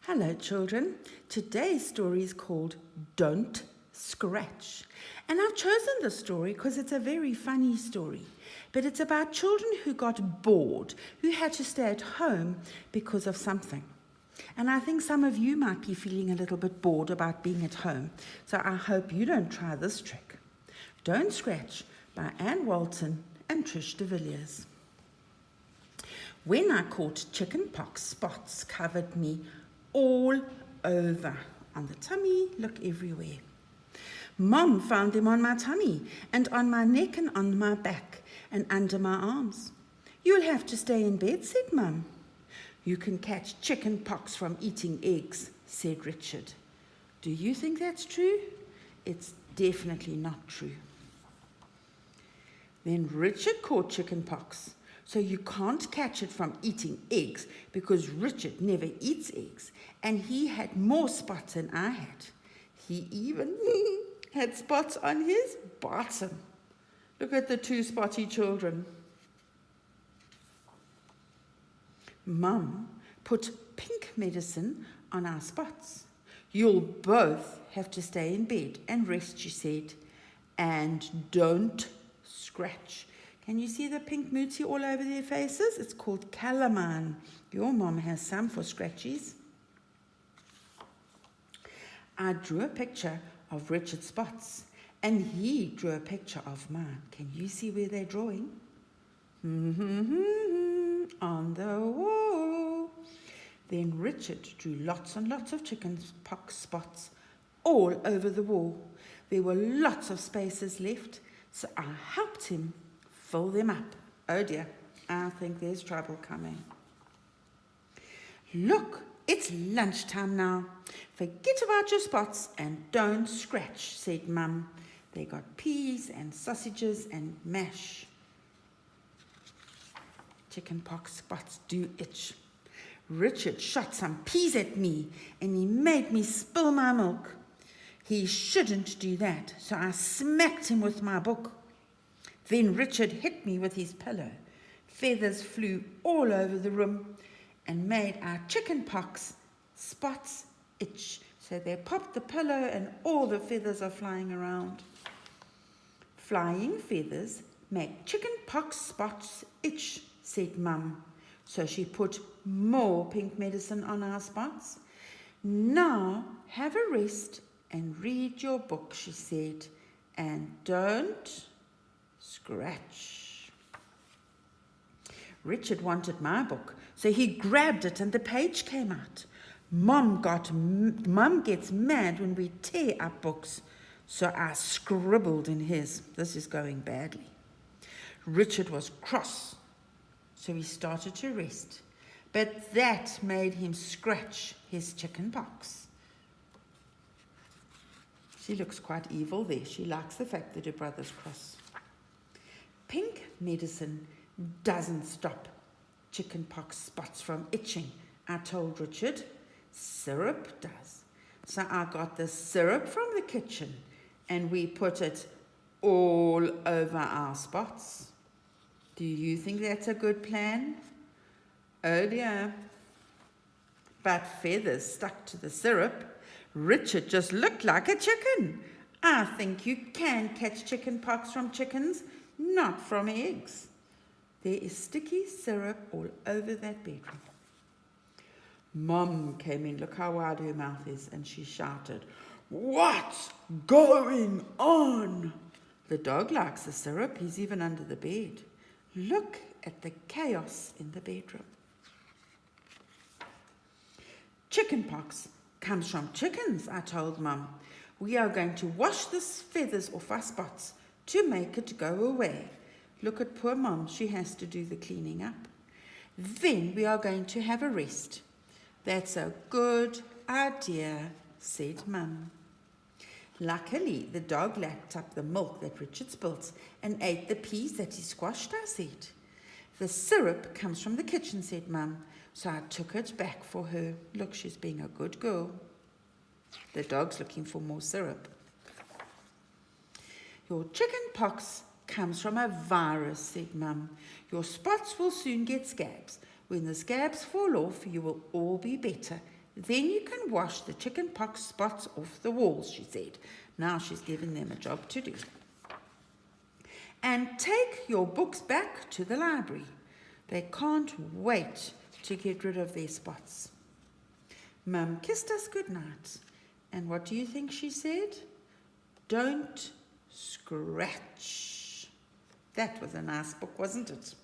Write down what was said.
Hello, children. Today's story is called Don't Scratch. And I've chosen this story because it's a very funny story. But it's about children who got bored, who had to stay at home because of something. And I think some of you might be feeling a little bit bored about being at home. So I hope you don't try this trick. Don't Scratch by Anne Walton and Trish de Villiers. When I caught chicken pox, spots covered me all over, on the tummy, look everywhere. Mom found them on my tummy and on my neck and on my back and under my arms. You'll have to stay in bed, said Mum. You can catch chicken pox from eating eggs, said Richard. Do you think that's true? It's definitely not true. Then Richard caught chicken pox. So you can't catch it from eating eggs because Richard never eats eggs and he had more spots than I had. He even had spots on his bottom. Look at the two spotty children. Mum put pink medicine on our spots. You'll both have to stay in bed and rest, she said, and don't scratch. Can you see the pink mootie all over their faces? It's called calamine. Your mom has some for scratchies. I drew a picture of Richard's spots, and he drew a picture of mine. Can you see where they're drawing? On the wall. Then Richard drew lots and lots of chicken pox spots all over the wall. There were lots of spaces left, so I helped him fill them up. Oh dear, I think there's trouble coming. Look, it's lunchtime now. Forget about your spots and don't scratch, said Mum. They got peas and sausages and mash. Chicken pox spots do itch. Richard shot some peas at me and he made me spill my milk. He shouldn't do that, so I smacked him with my book. Then Richard hit me with his pillow. Feathers flew all over the room and made our chicken pox spots itch. So they popped the pillow and all the feathers are flying around. Flying feathers make chicken pox spots itch, said Mum. So she put more pink medicine on our spots. Now have a rest and read your book, she said, and don't scratch. Richard wanted my book, so he grabbed it and the page came out. Mum gets mad when we tear up books, so I scribbled in his. This is going badly. Richard was cross, so he started to rest, but that made him scratch his chicken pox. She looks quite evil there. She likes the fact that her brother's cross. Pink medicine doesn't stop chicken pox spots from itching, I told Richard. Syrup does. So I got the syrup from the kitchen and we put it all over our spots. Do you think that's a good plan? Oh dear. But feathers stuck to the syrup. Richard just looked like a chicken. I think you can catch chicken pox from chickens, not from eggs. There is sticky syrup all over that bedroom. Mum came in, look how wide her mouth is, and she shouted, "What's going on?" The dog likes the syrup, he's even under the bed. Look at the chaos in the bedroom. Chicken pox comes from chickens, I told Mum. We are going to wash the feathers off our spots to make it go away. Look at poor Mum, she has to do the cleaning up. Then we are going to have a rest. That's a good idea, said Mum. Luckily, the dog lapped up the milk that Richard spilt and ate the peas that he squashed, I said. The syrup comes from the kitchen, said Mum, so I took it back for her. Look, she's being a good girl. The dog's looking for more syrup. Your chicken pox comes from a virus, said Mum. Your spots will soon get scabs. When the scabs fall off, you will all be better Then you can wash the chicken pox spots off the walls, she said. Now she's given them a job to do. And take your books back to the library. They can't wait to get rid of their spots. Mum kissed us goodnight. And what do you think she said? Don't scratch. That was a nice book, wasn't it?